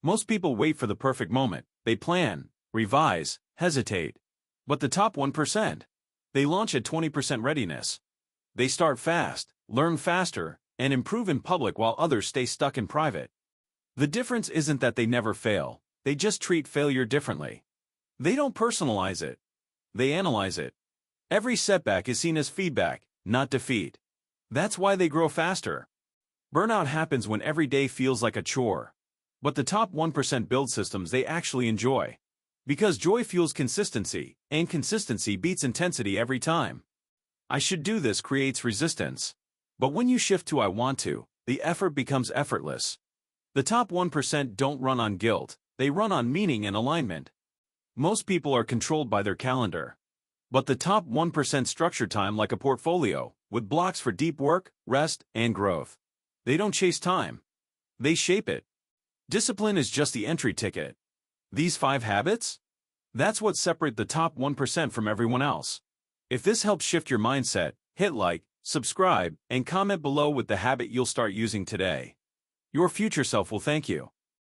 Most people wait for the perfect moment. They plan, revise, hesitate. But the top 1%, they launch at 20% readiness. They start fast, learn faster, and improve in public while others stay stuck in private. The difference isn't that they never fail, they just treat failure differently. They don't personalize it. They analyze it. Every setback is seen as feedback, not defeat. That's why they grow faster. Burnout happens when every day feels like a chore. But the top 1% build systems they actually enjoy. Because joy fuels consistency, and consistency beats intensity every time. I should do this creates resistance. But when you shift to I want to, the effort becomes effortless. The top 1% don't run on guilt, they run on meaning and alignment. Most people are controlled by their calendar. But the top 1% structure time like a portfolio, with blocks for deep work, rest, and growth. They don't chase time. They shape it. Discipline is just the entry ticket. These 5 habits? That's what separate the top 1% from everyone else. If this helps shift your mindset, hit like, subscribe, and comment below with the habit you'll start using today. Your future self will thank you.